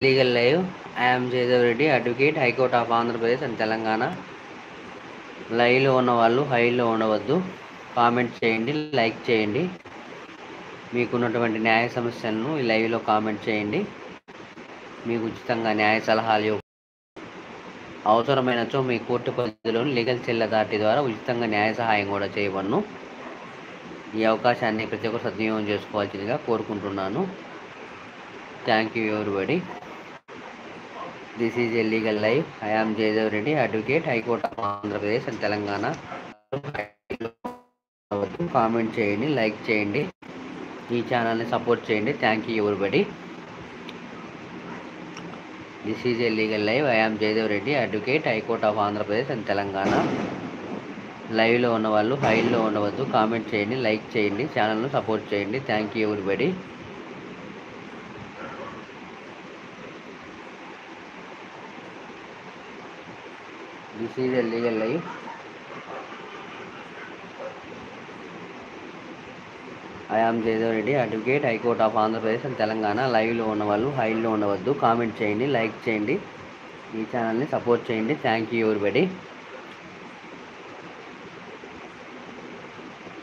Legal live. I am Jayadev Reddy, advocate, high court of Andhra Pradesh and Telangana. లైవ్లో ఉన్న వాళ్ళు హైలో ఉండవద్దు. కామెంట్ చేయండి, లైక్ చేయండి. మీకున్నటువంటి న్యాయ సమస్యలను ఈ లైవ్లో కామెంట్ చేయండి. మీకు ఉచితంగా న్యాయ సలహాలు అవసరమైనచో మీ కోర్టు పరిధిలోని లీగల్ సెల్ అథారిటీ ద్వారా ఉచితంగా న్యాయ సహాయం కూడా చేయబడును. ఈ అవకాశాన్ని ప్రతి ఒక్కరు సద్వినియోగం చేసుకోవాల్సిందిగా కోరుకుంటున్నాను. Thank you everybody. This is a legal live. I am Jayadev Reddy, advocate, high court of Andhra Pradesh and Telangana. Comment చేయండి, లైక్ చేయండి. ఈ ఛానల్ని సపోర్ట్ చేయండి. Thank you everybody. This is a legal live. I am Jayadev Reddy, advocate, high court of Andhra Pradesh and Telangana. లైవ్లో ఉన్న వాళ్ళు హైలో ఉండవద్దు. కామెంట్ చేయండి, లైక్ చేయండి. ఛానల్ను సపోర్ట్ చేయండి. Thank you everybody. This is a legal live. I am Jayadev Reddy, advocate, high court of Andhra Pradesh and Telangana. లైవ్లో ఉన్న వాళ్ళు హైలో ఉండవద్దు. కామెంట్ చేయండి, లైక్ చేయండి. ఈ ఛానల్ని సపోర్ట్ చేయండి. Thank you everybody.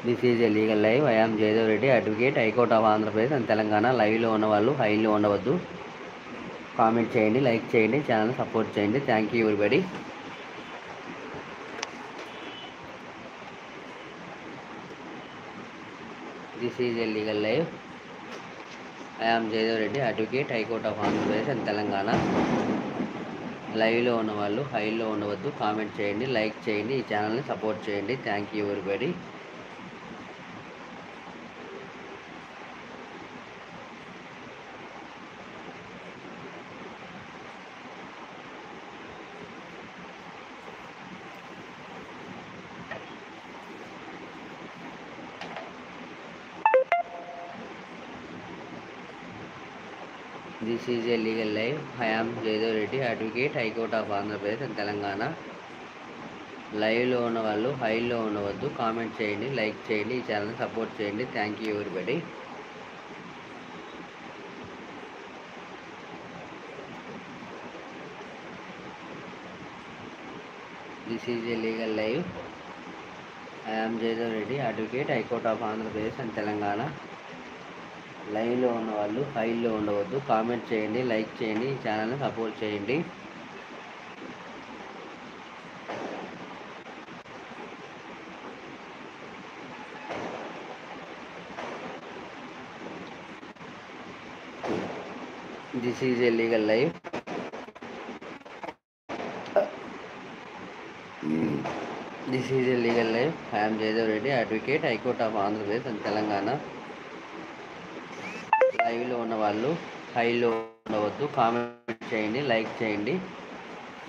This is a legal live. I am Jayadev Reddy, advocate, high court of Andhra Pradesh and Telangana. లైవ్లో ఉన్న వాళ్ళు హైలో ఉండవద్దు. కామెంట్ చేయండి, లైక్ చేయండి. ఛానల్ని సపోర్ట్ చేయండి. Thank you everybody. This is a legal live. I am Jayadev Reddy, advocate, high court of Andhra Pradesh and Telangana. లైవ్లో ఉన్న వాళ్ళు హైలో ఉండవద్దు. కామెంట్ చేయండి, లైక్ చేయండి. ఈ ఛానల్ని సపోర్ట్ చేయండి. Thank you everybody. This is a legal live. I am Jayadev Reddy, advocate, high court of Andhra Pradesh and Telangana. లైవ్లో ఉన్న వాళ్ళు హైలో ఉండవద్దు. కామెంట్ చేయండి, లైక్ చేయండి. ఈ ఛానల్ని సపోర్ట్ చేయండి. Thank you everybody. This is a legal live. I am Jayadev Reddy, advocate, high court of Andhra Pradesh and Telangana. లైవ్లో ఉన్న వాళ్ళు హైలో ఉండవద్దు. కామెంట్ చేయండి, లైక్ చేయండి. ఈ ఛానల్ని సపోర్ట్ చేయండి. This is a legal live. This is a legal live. I am Jayadev Reddy, advocate, high court of Andhra Pradesh and Telangana. లైవ్లో ఉన్న వాళ్ళు హైలో ఉండవద్దు. కామెంట్ చేయండి, లైక్ చేయండి.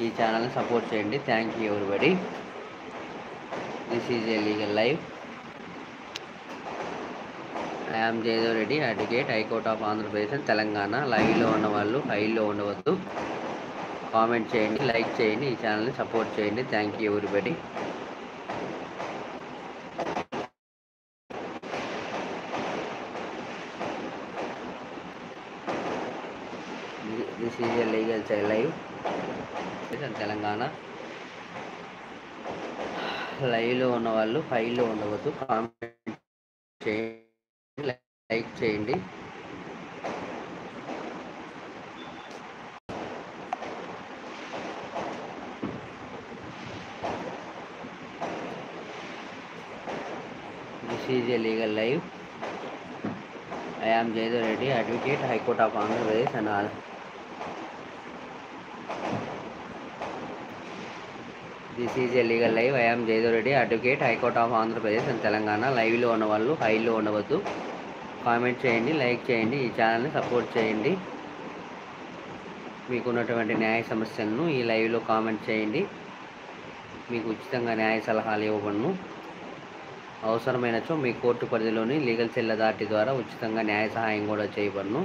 ఈ ఛానల్ని సపోర్ట్ చేయండి. Thank you everybody. This is a legal live. I am Jayadev Reddy, advocate, high court of Andhra Pradesh and Telangana. లైవ్లో ఉన్న వాళ్ళు హైలో ఉండవద్దు. కామెంట్ చేయండి, లైక్ చేయండి. ఈ ఛానల్ని సపోర్ట్ చేయండి. Thank you everybody. This is a legal live. Telangana. లైవ్లో ఉన్న వాళ్ళు హైలో ఉండవద్దు. కామెంట్ చేయండి, లైక్ చేయండి. This is a legal live. I am Jayadev Reddy, advocate, high court of Andhra Pradesh and this is a legal live. I am Jayadev Reddy, advocate, high court of Andhra Pradesh and Telangana. లైవ్లో ఉన్న వాళ్ళు హైలో ఉండవద్దు. కామెంట్ చేయండి, లైక్ చేయండి. ఈ ఛానల్ని సపోర్ట్ చేయండి. మీకున్నటువంటి న్యాయ సమస్యలను ఈ లైవ్లో కామెంట్ చేయండి. మీకు ఉచితంగా న్యాయ సలహాలు ఇవ్వబడును. అవసరమైనచో మీ కోర్టు పరిధిలోని లీగల్ సెల్ అథారిటీ ద్వారా ఉచితంగా న్యాయ సహాయం కూడా చేయబడును.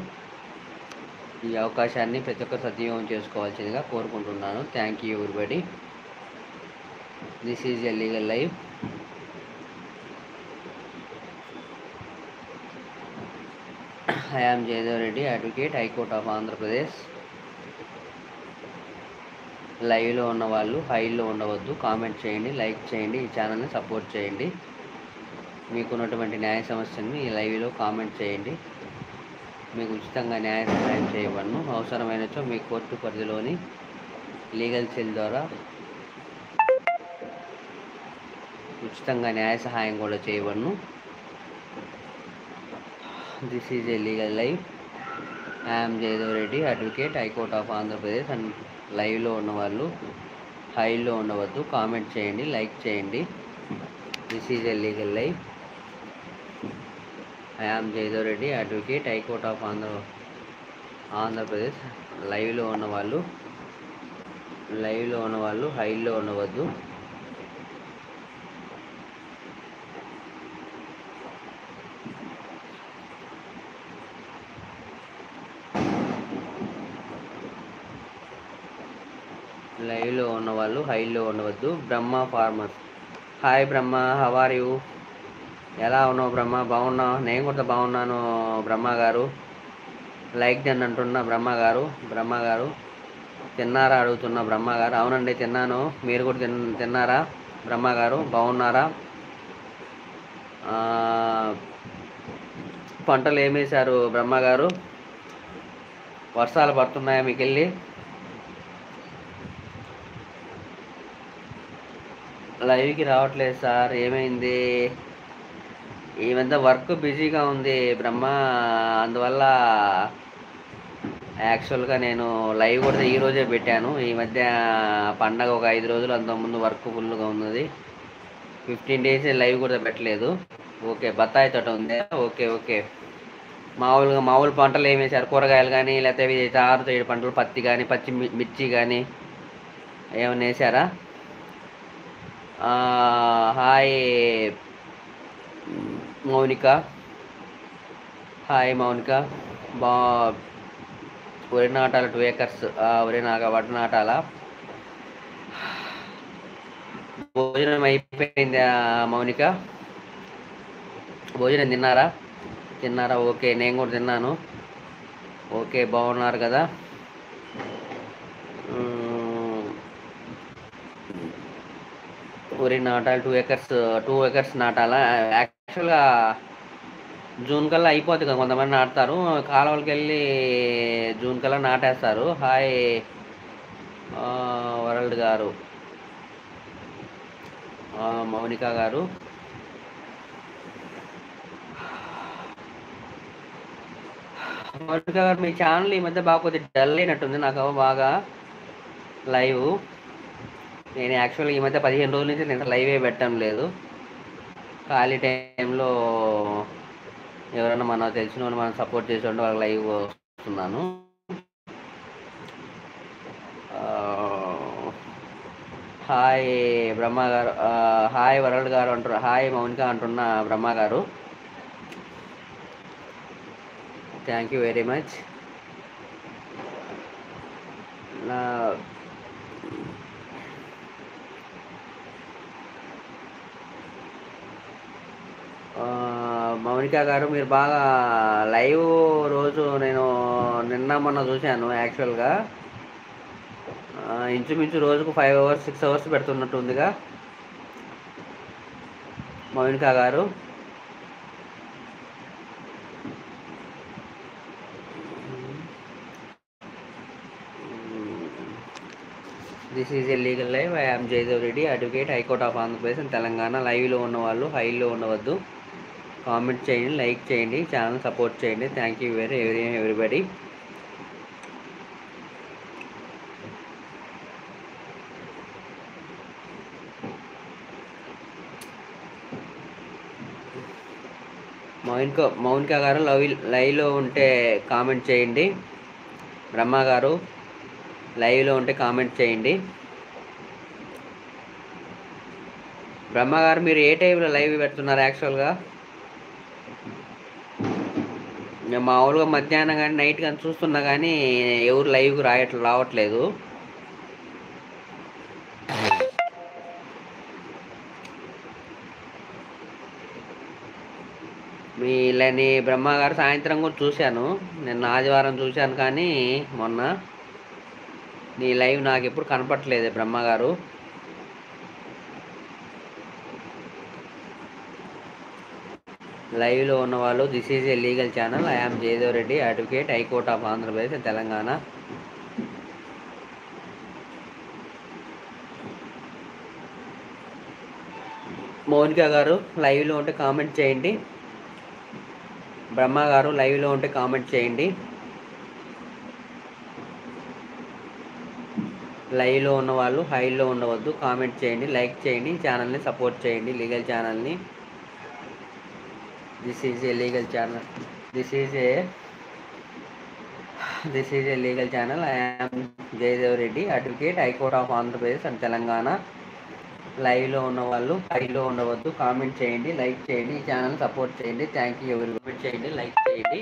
ఈ అవకాశాన్ని ప్రతి ఒక్కరు సద్వినియోగం చేసుకోవాల్సిందిగా కోరుకుంటున్నాను. Thank you everybody. This is a legal live. I am Jaydev Reddy, Advocate, High Court of Andhra Pradesh. లైవ్లో ఉన్న వాళ్ళు హైలో ఉండవద్దు, కామెంట్ చేయండి, లైక్ చేయండి, ఈ ఛానల్ని సపోర్ట్ చేయండి. మీకున్నటువంటి న్యాయ సమస్యను ఈ లైవ్లో కామెంట్ చేయండి. మీకు ఉచితంగా న్యాయ సహాయం చేయబడను. అవసరమైనచో మీ కోర్టు పరిధిలోని లీగల్ సెల్ ద్వారా ఉచితంగా న్యాయ సహాయం కూడా చేయబడను. This is a legal live. I'm Jayadev Reddy, advocate, high court of Andhra Pradesh. And లైవ్లో ఉన్నవాళ్ళు హైలో ఉండవద్దు, కామెంట్ చేయండి, లైక్ చేయండి. This is a legal live. I'm Jayadev Reddy, advocate, high court of Andhra Pradesh. లైవ్లో ఉన్నవాళ్ళు హైలో ఉండవద్దు. లైవ్లో ఉన్నవాళ్ళు హైలో ఉండవద్దు. Brahma farmers. Hi Brahma, how are you? ఎలా ఉన్నావు బ్రహ్మ? బాగున్నావు? నేను కూడా బాగున్నాను బ్రహ్మ గారు. లైక్ చేయండి అంటున్నా బ్రహ్మ గారు తిన్నారా అడుగుతున్నా బ్రహ్మ గారు. అవునండి తిన్నాను. మీరు కూడా తిన్నారా బ్రహ్మ గారు? బాగున్నారా? పంటలు ఏమేశారు బ్రహ్మ గారు? వర్షాలు పడుతున్నాయా మీకు వెళ్ళి? లైవ్కి రావట్లేదు సార్, ఏమైంది? ఈ మధ్య వర్క్ బిజీగా ఉంది బ్రహ్మ, అందువల్ల యాక్చువల్గా నేను లైవ్ కూడా ఈరోజే పెట్టాను. ఈ మధ్య పండగ ఒక 5 రోజులు అంతకుముందు వర్క్ ఫుల్గా ఉన్నది. 15 డేస్ లైవ్ కూడా పెట్టలేదు. ఓకే, బత్తాయి తోట ఉంది. ఓకే. మామూలు పంటలు ఏమి వేసారు? కూరగాయలు కానీ లేకపోతే 6-7 పంటలు, పత్తి కానీ మిర్చి కానీ ఏమైనా వేసారా? హాయ్ మౌనిక. బా వరి నాటాల 2 acres. వరి నాటాల. భోజనం అయిపోయిందా మౌనిక? భోజనం తిన్నారా? ఓకే, నేను కూడా తిన్నాను. ఓకే, బాగున్నారు కదా? వరి నాటాలి 2 acres నాటాలా? యాక్చువల్గా జూన్ కల్లా అయిపోతుంది కదా, కొంతమంది నాటుతారు. కాలువలకి వెళ్ళి జూన్ కల్లా నాటేస్తారు. హాయ్ వరల్డ్ గారు, మౌనిక గారు. మౌనిక గారు, మీ ఛానల్ ఈ మధ్య బాగా కొద్దిగా డల్ అయినట్టుంది నాకు బాగా లైవ్. నేను యాక్చువల్గా ఈ మధ్య 15 రోజుల నుంచి నేను లైవే పెట్టడం లేదు. ఖాళీ టైంలో ఎవరైనా మన తెలిసిన వాళ్ళు మనం సపోర్ట్ చేసి ఉంటే వాళ్ళకి లైవ్ వస్తున్నాను. హాయ్ బ్రహ్మ గారు, హాయ్ వరల్డ్ గారు అంటున్నారు. హాయ్ మౌనిక అంటున్నా బ్రహ్మ గారు. Thank you very much. Mounika గారు, మీరు బాగా లైవ్ రోజు నేను నిన్న మొన్న చూశాను. యాక్చువల్గా ఇంచుమించు రోజుకు 5 hours 6 hours పెడుతున్నట్టుందిగా మౌనిక గారు. This is a legal live. I'm Jayadev Reddy, advocate, high court of Andhra Pradesh and Telangana. లైవ్లో ఉన్నవాళ్ళు హైలో ఉండవద్దు, కామెంట్ చేయండి, లైక్ చేయండి, ఛానల్ సపోర్ట్ చేయండి. Thank you everybody. మౌనిక గారు లైవ్లో ఉంటే కామెంట్ చేయండి. బ్రహ్మ గారు లైవ్లో ఉంటే కామెంట్ చేయండి. బ్రహ్మ గారు, మీరు ఏ టైంలో లైవ్ పెడుతున్నారు? యాక్చువల్గా మామూలుగా మధ్యాహ్నం కానీ నైట్ కానీ చూస్తున్నా కానీ ఎవరు లైవ్కి రావట్లేదు. మీలని బ్రహ్మగారు సాయంత్రం కూడా చూశాను. నిన్న ఆదివారం చూశాను, కానీ మొన్న నీ లైవ్ నాకు ఎప్పుడు కనపట్లేదు బ్రహ్మగారు. లైవ్లో ఉన్నవాళ్ళు, this is a legal channel. I am Jayadev Reddy, advocate, high court of Andhra Pradesh and Telangana. Mounika గారు లైవ్లో ఉంటే కామెంట్ చేయండి. బ్రహ్మ గారు లైవ్లో ఉంటే కామెంట్ చేయండి. లైవ్లో ఉన్న వాళ్ళు హైలో ఉండవద్దు, కామెంట్ చేయండి, లైక్ చేయండి, ఛానల్ని సపోర్ట్ చేయండి, లీగల్ ఛానల్ని. This is a legal channel. This is a legal channel. I am Jayadev Reddy, advocate, high court of Andhra Pradesh and Telangana. లైవ్లో ఉన్న వాళ్ళు హైలో ఉండవద్దు, కామెంట్ చేయండి, లైక్ చేయండి, ఈ ఛానల్ సపోర్ట్ చేయండి. Thank you. ఎవరు కామెంట్ చేయండి, లైక్ చేయండి.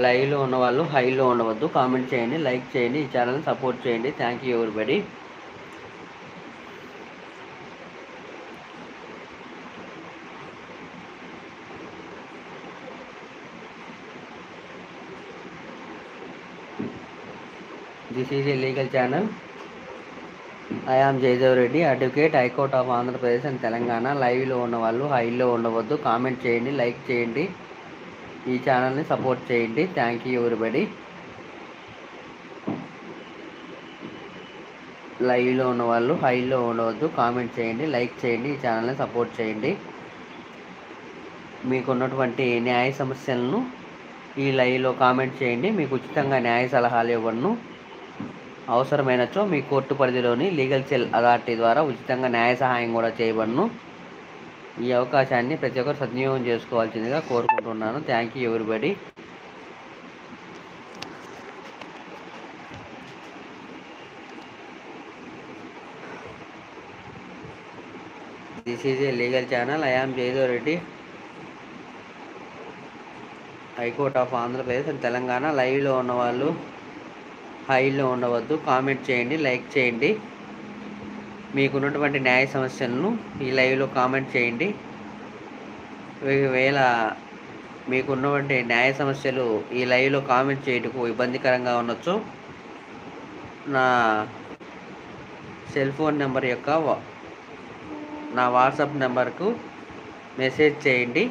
లైవ్లో ఉన్న వాళ్ళు హైలో ఉండవద్దు, కామెంట్ చేయండి, లైక్ చేయండి, ఈ ఛానల్ సపోర్ట్ చేయండి. Thank you everybody. This is a legal channel. I am Jayadev Reddy, advocate, high court of Andhra Pradesh and Telangana. లైవ్లో ఉన్న వాళ్ళు హైలో ఉండవద్దు, కామెంట్ చేయండి, లైక్ చేయండి, ఈ ఛానల్ని సపోర్ట్ చేయండి. Thank you everybody. లైవ్లో ఉన్న వాళ్ళు హైలో ఉండవద్దు, కామెంట్ చేయండి, లైక్ చేయండి, ఈ ఛానల్ని సపోర్ట్ చేయండి. మీకున్నటువంటి న్యాయ సమస్యలను ఈ లైవ్లో కామెంట్ చేయండి. మీకు ఉచితంగా న్యాయ సలహాలు ఇవ్వను. అవసరమైనచో మీ కోర్టు పరిధిలోని లీగల్ సెల్ అథారిటీ ద్వారా ఉచితంగా న్యాయ సహాయం కూడా చేయబడను. ఈ అవకాశాన్ని ప్రతి ఒక్కరు సద్వినియోగం చేసుకోవాల్సిందిగా కోరుకుంటున్నాను. Thank you everybody. This is a legal channel. I am Jayadev Reddy, high court of Andhra Pradesh and Telangana. లైవ్లో ఉన్నవాళ్ళు హైలో ఉండవద్దు, కామెంట్ చేయండి, లైక్ చేయండి. మీకున్నటువంటి న్యాయ సమస్యలను ఈ లైవ్లో కామెంట్ చేయండి. ఒకవేళ మీకున్నటువంటి న్యాయ సమస్యలు ఈ లైవ్లో కామెంట్ చేయటకు ఇబ్బందికరంగా ఉండొచ్చు, నా సెల్ ఫోన్ నెంబర్ యొక్క నా వాట్సాప్ నెంబర్కు మెసేజ్ చేయండి.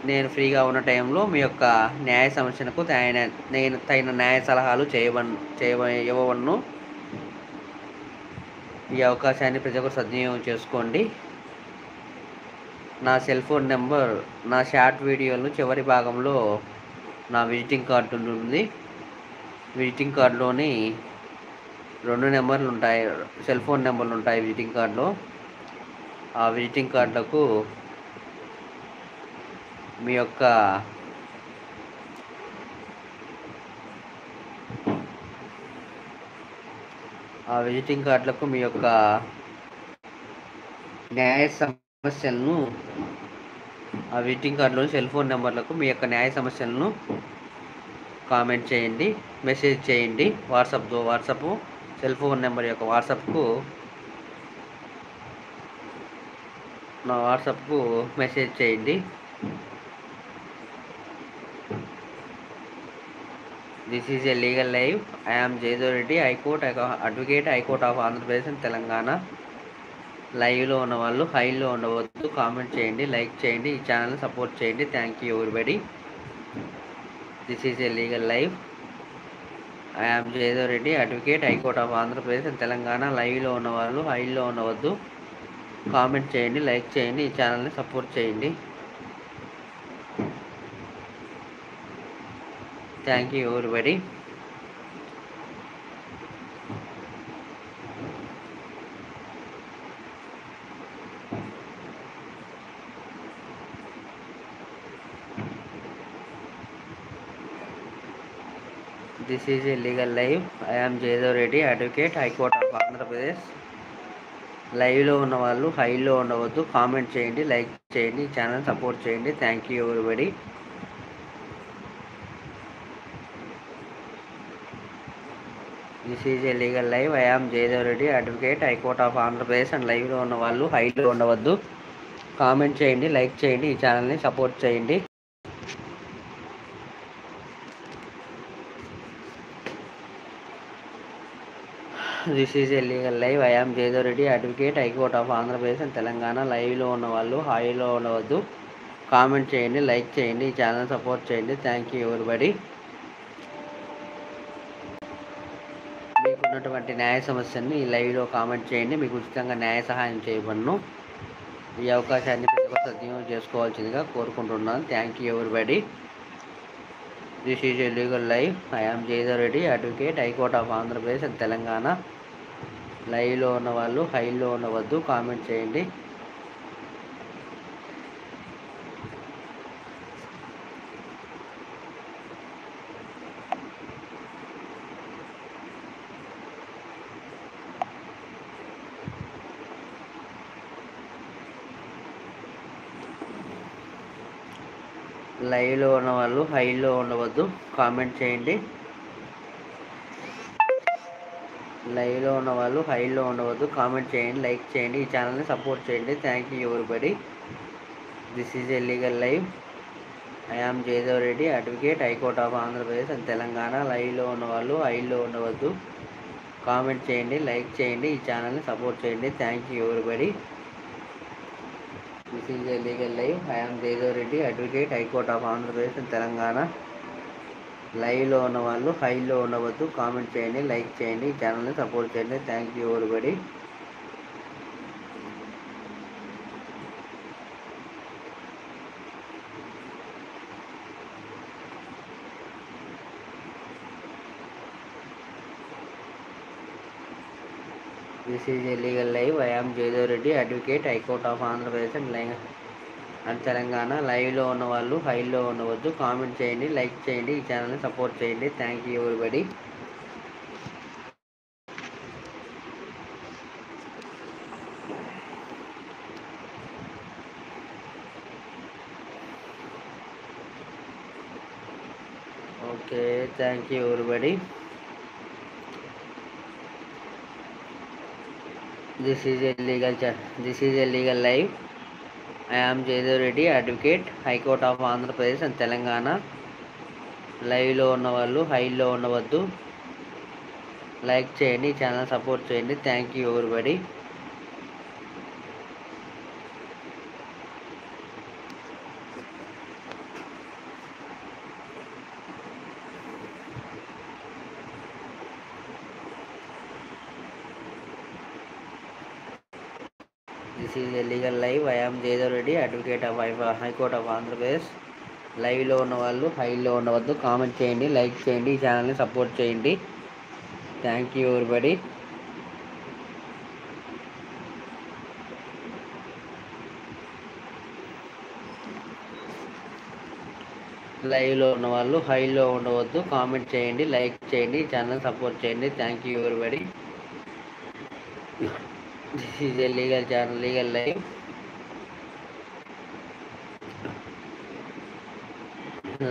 నేను ఫ్రీగా ఉన్న టైంలో మీ యొక్క న్యాయ సమస్యలకు తగిన న్యాయ సలహాలు ఇవ్వవలను. ఈ అవకాశాన్ని ప్రతి ఒక్కరు సద్వినియోగం చేసుకోండి. నా సెల్ ఫోన్ నెంబర్ నా షార్ట్ వీడియోలు చివరి భాగంలో నా విజిటింగ్ కార్డు ఉంటుంది. విజిటింగ్ కార్డులోని 2 నెంబర్లు ఉంటాయి, సెల్ ఫోన్ నెంబర్లు ఉంటాయి విజిటింగ్ కార్డులో. ఆ విజిటింగ్ కార్డులకు మీ యొక్క న్యాయ సమస్యలను ఆ విజిటింగ్ కార్డులోని సెల్ ఫోన్ నెంబర్లకు మీ యొక్క న్యాయ సమస్యలను కామెంట్ చేయండి, మెసేజ్ చేయండి. వాట్సాప్ సెల్ ఫోన్ నెంబర్ యొక్క నా వాట్సాప్కు మెసేజ్ చేయండి. This is a legal live. I am Jayadev Reddy, advocate, high court of Andhra Pradesh and Telangana. లైవ్లో ఉన్న వాళ్ళు హైలో ఉండవద్దు, కామెంట్ చేయండి, లైక్ చేయండి, ఈ ఛానల్ని సపోర్ట్ చేయండి. Thank you everybody. This is a legal live. I am Jayadev Reddy, advocate, high court of Andhra Pradesh and Telangana. లైవ్లో ఉన్న వాళ్ళు హైలో ఉండవద్దు, కామెంట్ చేయండి, లైక్ చేయండి, ఈ ఛానల్ని సపోర్ట్ చేయండి. Thank you everybody. This is a legal live. I am Jayadev Reddy, advocate, high court of Andhra Pradesh. లైవ్లో ఉన్న వాళ్ళు హైలో ఉండవద్దు, కామెంట్ చేయండి, లైక్ చేయండి, ఈ ఛానల్ సపోర్ట్ చేయండి. Thank you everybody. This is a legal live. I am Jayadev Reddy, advocate, high court of Andhra Pradesh. And లైవ్లో ఉన్న వాళ్ళు హైలో ఉండవద్దు. కామెంట్ చేయండి, లైక్ చేయండి, ఈ ఛానల్ని సపోర్ట్ చేయండి. This is a legal live. I am Jayadev Reddy, advocate, high court of Andhra Pradesh and Telangana. లైవ్లో ఉన్న వాళ్ళు హాయిలో ఉండవద్దు. కామెంట్ చేయండి, లైక్ చేయండి, ఈ ఛానల్ సపోర్ట్ చేయండి. Thank you everybody. మీకున్నటువంటి న్యాయ సమస్యని ఈ లైవ్లో కామెంట్ చేయండి. మీకు ఉచితంగా న్యాయ సహాయం చేయబడను. ఈ అవకాశాన్ని ప్రతి ఒక్కరు సద్వినియోగం చేసుకోవాల్సిందిగా కోరుకుంటున్నాను. Thank you everybody. This is a legal live. I am Jayadev Reddy, advocate, high court of Andhra Pradesh and Telangana. లైవ్లో ఉన్న వాళ్ళు హైలో ఉండవద్దు. కామెంట్ చేయండి. లైవ్లో ఉన్న వాళ్ళు హైలో ఉండవద్దు. కామెంట్ చేయండి. లైవ్లో ఉన్న వాళ్ళు హైలో ఉండవద్దు. కామెంట్ చేయండి, లైక్ చేయండి, ఈ ఛానల్ని సపోర్ట్ చేయండి. Thank you everybody. This is a legal live. I am Jayadev Reddy, advocate, high court of Andhra Pradesh and Telangana. లైవ్లో ఉన్న వాళ్ళు హైలో ఉండవద్దు. కామెంట్ చేయండి, లైక్ చేయండి, ఈ ఛానల్ని సపోర్ట్ చేయండి. Thank you everybody. This is a legal live. I am Jayadev Reddy, advocate, high court of Andhra Pradesh and Telangana. లైవ్లో ఉన్న వాళ్ళు హైలో ఉండవద్దు. కామెంట్ చేయండి, లైక్ చేయండి, ఈ ఛానల్ని సపోర్ట్ చేయండి. Thank you everybody. This is a legal live. I am Jayadev Reddy, advocate, high court of Andhra Pradesh and Telangana. లైవ్లో ఉన్న వాళ్ళు హైలో ఉండవద్దు. కామెంట్ చేయండి, లైక్ చేయండి, ఈ ఛానల్ని సపోర్ట్ చేయండి. Thank you everybody. Okay, thank you everybody. This is a legal live. I am Jayadev Reddy, advocate, high court of Andhra Pradesh and Telangana. లైవ్లో ఉన్న వాళ్ళు హైలో ఉండవద్దు. లైక్ చేయండి, ఈ ఛానల్ సపోర్ట్ చేయండి. Thank you everybody. This is a legal live. I am Jayadev Reddy, advocate of high court of Andhra Pradesh. లైవ్లో ఉన్న వాళ్ళు హైలో ఉండవద్దు. కామెంట్ చేయండి, లైక్ చేయండి, ఈ ఛానల్ని సపోర్ట్ చేయండి. Thank you everybody. లైవ్లో ఉన్న వాళ్ళు హైలో ఉండవద్దు. కామెంట్ చేయండి, లైక్ చేయండి, ఈ ఛానల్ సపోర్ట్ చేయండి. Thank you everybody. This is a legal live.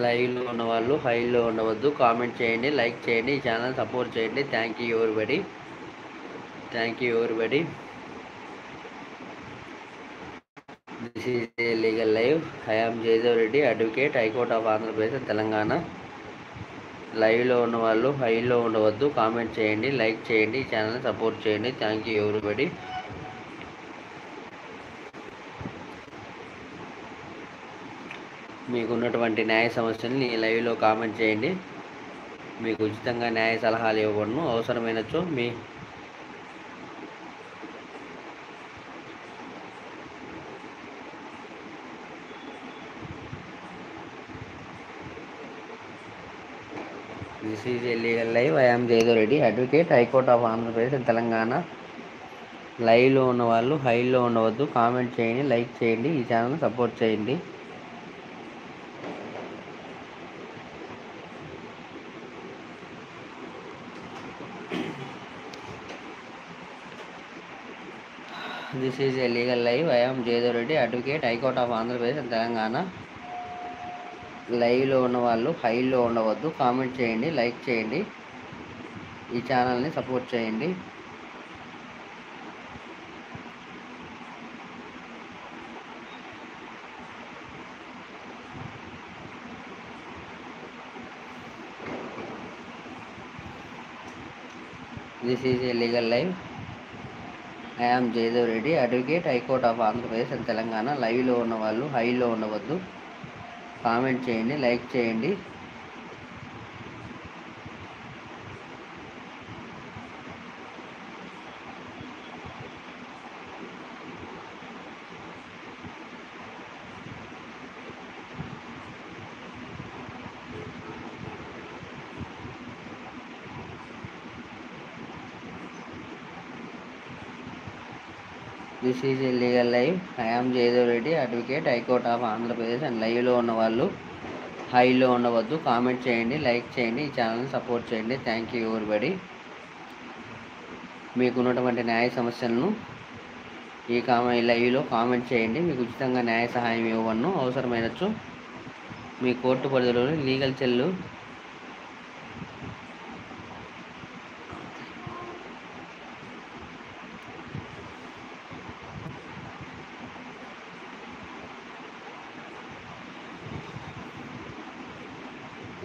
లైవ్లో ఉన్న వాళ్ళు హైలో ఉండవద్దు. కామెంట్ చేయండి, లైక్ చేయండి, ఈ ఛానల్ సపోర్ట్ చేయండి. Thank you everybody. Thank you everybody. This is a legal live. I am Jayadev Reddy, advocate, high court of Andhra Pradesh and Telangana. లైవ్లో ఉన్న వాళ్ళు హైలో ఉండవద్దు. కామెంట్ చేయండి, లైక్ చేయండి, ఈ ఛానల్ని సపోర్ట్ చేయండి. Thank you everybody. మీకున్నటువంటి న్యాయ సమస్యల్ని ఈ లైవ్లో కామెంట్ చేయండి. మీకు ఉచితంగా న్యాయ సలహాలు ఇవ్వబడును. అవసరమైనచో this is a legal live. I am Jayadev Reddy, advocate, high court of Andhra Pradesh and Telangana. లైవ్లో ఉన్న వాళ్ళు హైలో ఉండవద్దు. కామెంట్ చేయండి, లైక్ చేయండి, ఈ ఛానల్ని సపోర్ట్ చేయండి. This is a legal live. I am Jayadev Reddy, advocate, high court of Andhra Pradesh and Telangana. లైవ్లో ఉన్న వాళ్ళు హైలో ఉండవద్దు. కామెంట్ చేయండి, లైక్ చేయండి, ఈ ఛానల్ని సపోర్ట్ చేయండి. This is a legal live. I am Jayadev Reddy, advocate, high court of Andhra Pradesh and Telangana. లైవ్లో ఉన్న వాళ్ళు హైలో ఉండవద్దు. కామెంట్ చేయండి, లైక్ చేయండి. This is a legal live. I am Jayadev Reddy, advocate, high court of Andhra Pradesh and లైవ్లో ఉన్న వాళ్ళు హైలో ఉండవద్దు. కామెంట్ చేయండి, లైక్ చేయండి, ఈ ఛానల్ని సపోర్ట్ చేయండి. Thank you everybody. మీకు ఉన్నటువంటి న్యాయ సమస్యలను ఈ లైవ్లో కామెంట్ చేయండి. మీకు ఉచితంగా న్యాయ సహాయం ఇవ్వను. అవసరమైనచ్చు మీ కోర్టు పరిధిలోని లీగల్ సెల్లు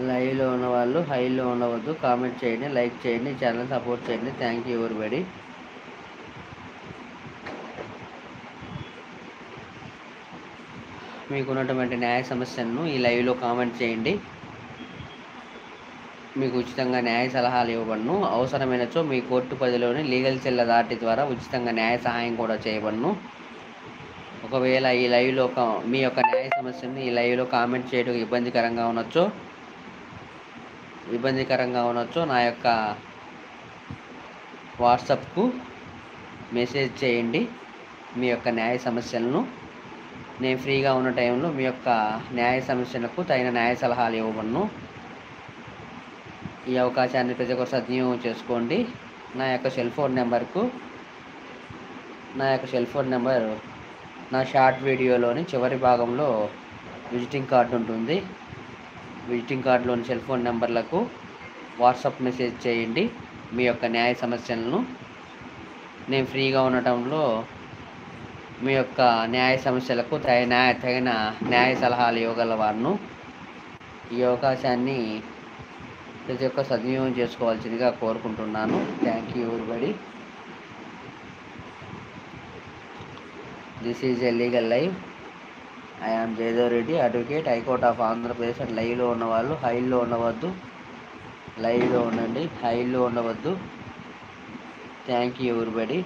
లైవ్లో ఉన్న వాళ్ళు హైలో ఉండవద్దు. కామెంట్ చేయండి, లైక్ చేయండి, ఈ ఛానల్ సపోర్ట్ చేయండి. Thank you everybody. మీకు ఉన్నటువంటి న్యాయ సమస్యలను ఈ లైవ్లో కామెంట్ చేయండి. మీకు ఉచితంగా న్యాయ సలహాలు ఇవ్వబడును. అవసరమైనచో మీ కోర్టు పరిధిలోని లీగల్ సెల్ అథారిటీ ద్వారా ఉచితంగా న్యాయ సహాయం కూడా చేయబడును. ఒకవేళ ఈ లైవ్లో మీ యొక్క న్యాయ సమస్యను ఈ లైవ్లో కామెంట్ చేయడం ఇబ్బందికరంగా ఉండొచ్చు నా యొక్క వాట్సాప్కు మెసేజ్ చేయండి. మీ యొక్క న్యాయ సమస్యలను నేను ఫ్రీగా ఉన్న టైంలో మీ యొక్క న్యాయ సమస్యలకు తగిన న్యాయ సలహాలు ఇవ్వబడును. ఈ అవకాశాన్ని ప్రతి ఒక్కరు సద్వినియోగం చేసుకోండి. నా యొక్క సెల్ ఫోన్ నెంబర్ నా షార్ట్ వీడియోలోని చివరి భాగంలో విజిటింగ్ కార్డు ఉంటుంది. విజిటింగ్ కార్డులోని సెల్ ఫోన్ నెంబర్లకు వాట్సాప్ మెసేజ్ చేయండి. మీ యొక్క న్యాయ సమస్యలను నేను ఫ్రీగా ఉండటంలో మీ యొక్క న్యాయ సమస్యలకు తగిన న్యాయ సలహాలు ఇవ్వగలవాను. ఈ అవకాశాన్ని ప్రతి ఒక్క సద్వినియోగం చేసుకోవాల్సిందిగా కోరుకుంటున్నాను. Thank you everybody. This is a legal live. I am Jayadev Reddy, advocate, high court of Andhra Pradesh and లైవ్లో ఉన్నవాళ్ళు హైలో ఉండవద్దు. లైవ్లో ఉండండి, హైలో ఉండవద్దు. Thank you everybody.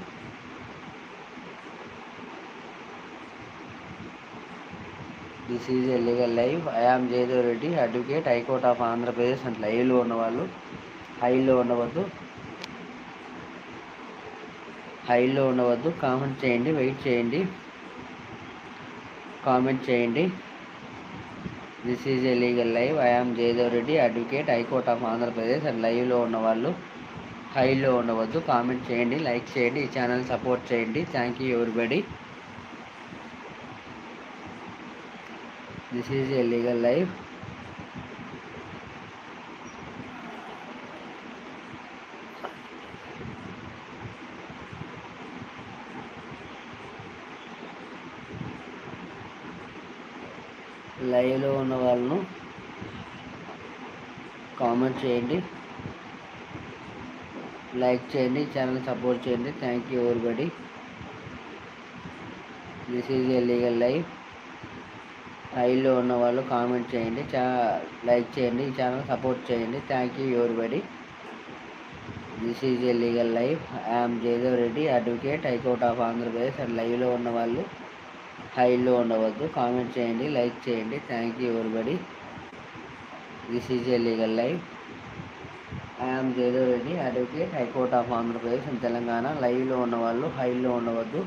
This is a legal live. I am Jayadev Reddy, advocate, high court of Andhra Pradesh and లైవ్లో ఉన్నవాళ్ళు హైలో ఉండవద్దు. కామెంట్ చేయండి, వెయిట్ చేయండి, కామెంట్ చేయండి. This is a legal live. I am Jayadev Reddy, advocate, high court of Andhra Pradesh and లైవ్లో ఉన్నవాళ్ళు హైలో ఉండవద్దు. కామెంట్ చేయండి, లైక్ చేయండి, ఈ ఛానల్ సపోర్ట్ చేయండి. Thank you everybody. This is a legal live. లైవ్లో ఉన్న వాళ్ళను కామెంట్ చేయండి, లైక్ చేయండి, ఛానల్ సపోర్ట్ చేయండి. Thank you everybody. This is a legal live. హైలో ఉన్న వాళ్ళు కామెంట్ చేయండి, లైక్ చేయండి, ఈ ఛానల్ సపోర్ట్ చేయండి. Thank you everybody. This is a legal live. I am Jayadev Reddy, advocate, high court of Andhra Pradesh and లైవ్లో ఉన్న వాళ్ళు హైలో ఉండవద్దు. కామెంట్ చేయండి, లైక్ చేయండి. Thank you everybody. This is a legal live. I am Jayadev Reddy, advocate, high court of Andhra Pradesh and Telangana. లైవ్లో ఉన్న వాళ్ళు హైలో ఉండవద్దు.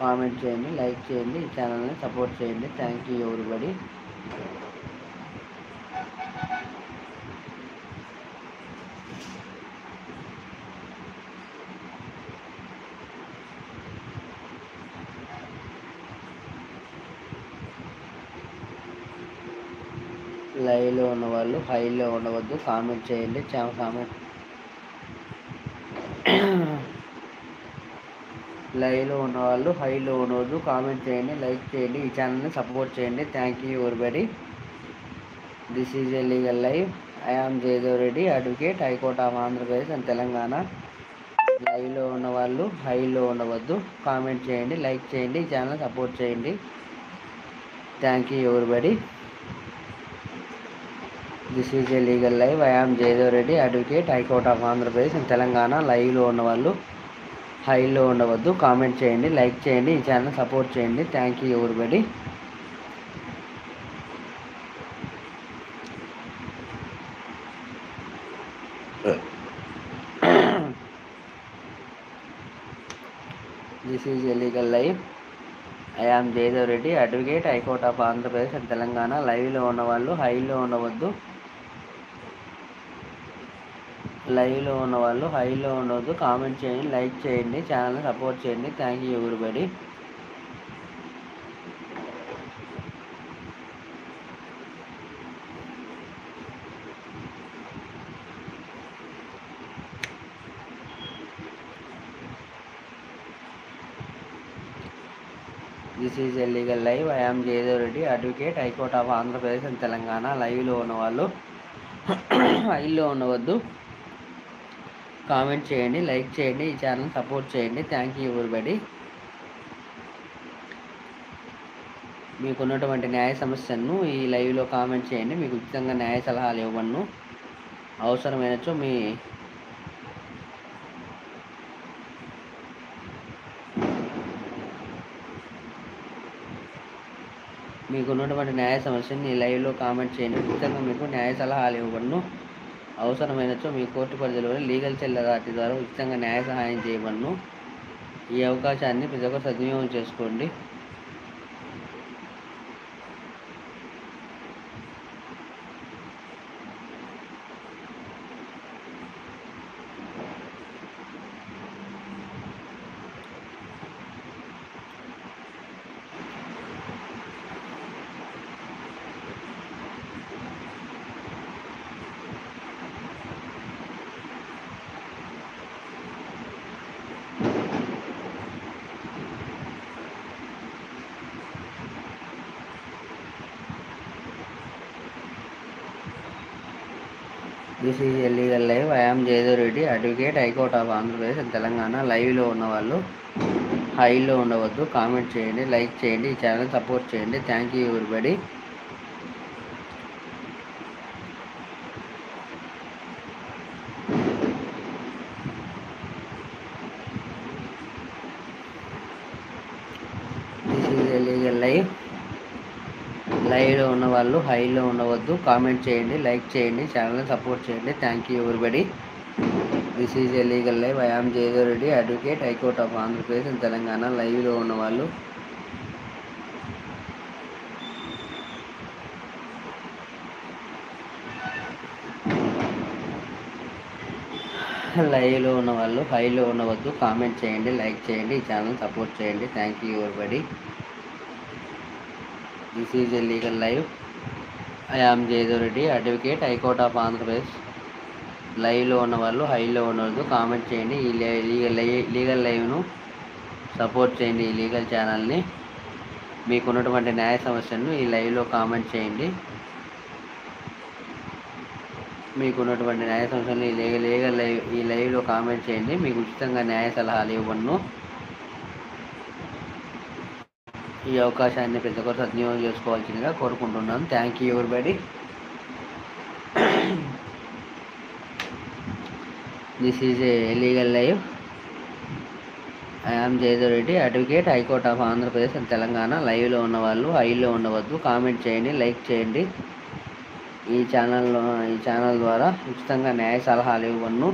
కామెంట్ చేయండి, లైక్ చేయండి, ఈ ఛానల్ని సపోర్ట్ చేయండి. Thank you everybody. లైవ్లో ఉన్న వాళ్ళు హైలో ఉండవద్దు. కామెంట్ చేయండి, లైవ్లో ఉన్నవాళ్ళు హైలో ఉండవద్దు, కామెంట్ చేయండి, లైక్ చేయండి, ఈ ఛానల్ని సపోర్ట్ చేయండి. Thank you everybody. This is a legal live. I am Jayadev Reddy, advocate, high court of Andhra Pradesh and Telangana. లైవ్లో ఉన్నవాళ్ళు హైలో ఉండవద్దు, కామెంట్ చేయండి, లైక్ చేయండి, ఈ ఛానల్ సపోర్ట్ చేయండి. Thank you everybody. This is a legal live. I am Jayadev Reddy, advocate, high court of Andhra Pradesh and Telangana. లైవ్లో ఉన్నవాళ్ళు హైలో ఉండవద్దు, కామెంట్ చేయండి, లైక్ చేయండి, ఈ ఛానల్ సపోర్ట్ చేయండి. Thank you everybody. This is a legal live. I am Jayadev Reddy, advocate, high court of Andhra Pradesh and Telangana. లైవ్లో ఉన్నవాళ్ళు హైలో ఉండవద్దు, హైలో ఉండవద్దు, కామెంట్ చేయండి, లైక్ చేయండి, ఛానల్ని సపోర్ట్ చేయండి. Thank you everybody. This is a legal live. I am Jayadev Reddy, advocate, high court of Andhra Pradesh and Telangana. లైవ్లో ఉన్నవాళ్ళు హైలో ఉండవద్దు, కామెంట్ చేయండి, లైక్ చేయండి, ఈ ఛానల్ సపోర్ట్ చేయండి. Thank you everybody. మీకున్నటువంటి న్యాయ సమస్యను ఈ లైవ్లో కామెంట్ చేయండి. మీకు ఉచితంగా న్యాయ సలహాలు ఇవ్వను. అవసరమైనచో మీకున్నటువంటి న్యాయ సమస్యని ఈ లైవ్లో కామెంట్ చేయండి. ఉచితంగా మీకు న్యాయ సలహాలు ఇవ్వబడును. అవసరమైనచో మీ కోర్టు పరిధిలోని లీగల్ సెల్ అథారిటీ ద్వారా ఉచితంగా న్యాయ సహాయం చేయబడును. ఈ అవకాశాన్ని ప్రతి ఒక్కరు సద్వినియోగం చేసుకోండి. This is a legal live. I am Jayadev Reddy, advocate, high court of Andhra Pradesh and Telangana. లైవ్లో ఉన్నవాళ్ళు హైలో ఉండవద్దు, కామెంట్ చేయండి, లైక్ చేయండి, ఈ ఛానల్ సపోర్ట్ చేయండి. Thank you everybody. This is a legal live. లైవ్లో ఉన్నవాళ్ళు హైలో ఉండవద్దు, కామెంట్ చేయండి, లైక్ చేయండి, ఛానల్ని సపోర్ట్ చేయండి. Thank you everybody. This is a legal live. I am Jayadev Reddy, advocate, high court of Andhra Pradesh and Telangana. లైవ్లో ఉన్నవాళ్ళు హైలో ఉండవద్దు, కామెంట్ చేయండి, లైక్ చేయండి, ఈ ఛానల్ సపోర్ట్ చేయండి. Thank you everybody. This is a legal live. I am Jayadev Reddy, advocate, high court of Andhra Pradesh. లైవ్లో ఉన్నవాళ్ళు హైలో ఉండవద్దు, కామెంట్ చేయండి, ఈ లీగల్ లైవ్ను సపోర్ట్ చేయండి. ఈ లీగల్ ఛానల్ని మీకున్నటువంటి న్యాయ సమస్యలను ఈ లైవ్లో కామెంట్ చేయండి. మీకున్నటువంటి న్యాయ సమస్యలను ఈ లైవ్లో కామెంట్ చేయండి. మీకు ఉచితంగా న్యాయ సలహాలు ఇవ్వను. ఈ అవకాశాన్ని ప్రతి ఒక్కరు సద్వినియోగం చేసుకోవాల్సిందిగా కోరుకుంటున్నాను. Thank you everybody. This is a legal live. I am Jayadev Reddy, advocate, high court of Andhra Pradesh and Telangana. లైవ్లో ఉన్నవాళ్ళు హైలో ఉండవద్దు, కామెంట్ చేయండి, లైక్ చేయండి, ఈ ఛానల్ ద్వారా ఉచితంగా న్యాయ సలహాలు ఇవ్వను.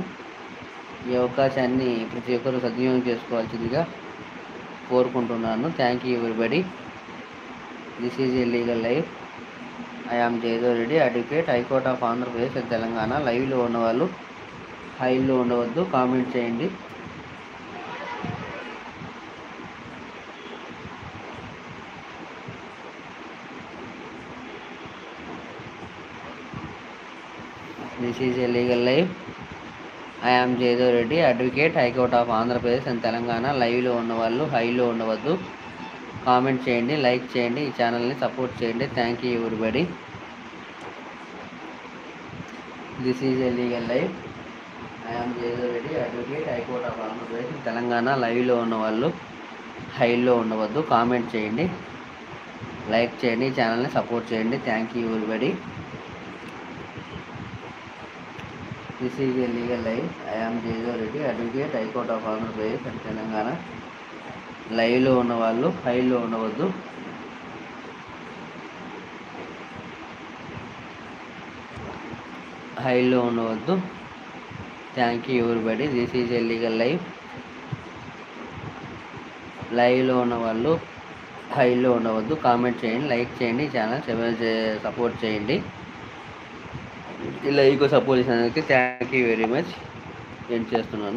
ఈ అవకాశాన్ని ప్రతి ఒక్కరు సద్వినియోగం చేసుకోవాల్సిందిగా కోరుకుంటున్నాను. Thank you everybody. This is a legal live. I am Jayadev Reddy, advocate, high court of Andhra Pradesh and Telangana. లైవ్లో ఉన్నవాళ్ళు హైలో ఉండవద్దు, కామెంట్ చేయండి. This is a legal live. I am Jayadev Reddy, advocate, high court of Andhra Pradesh and Telangana. లైవ్లో ఉన్నవాళ్ళు హైలో ఉండవద్దు. కామెంట్ చేయండి, లైక్ చేయండి, ఈ ఛానల్ని సపోర్ట్ చేయండి. Thank you everybody. This is a legal live. I am Jayadev Reddy, advocate, high court of Andhra Pradesh Telangana. లైవ్లో ఉన్నవాళ్ళు హైలో ఉండవద్దు. కామెంట్ చేయండి, లైక్ చేయండి, ఈ ఛానల్ని సపోర్ట్ చేయండి. Thank you everybody. This is a legal live. I am Jayadev Reddy, advocate, high court of Andhra Pradesh and Telangana. లైవ్లో ఉన్నవాళ్ళు హైలో ఉండవద్దు. హైలో ఉండవద్దు. Thank you everybody. This is a legal live. లైవ్లో ఉన్నవాళ్ళు హైలో ఉండవద్దు. కామెంట్ చేయండి, లైక్ చేయండి, ఛానల్ సపోర్ట్ చేయండి. ఈ లైవ్కు సపోర్ట్ చేసినందుకు థ్యాంక్ యూ వెరీ మచ్. ఏం చేస్తున్నాను.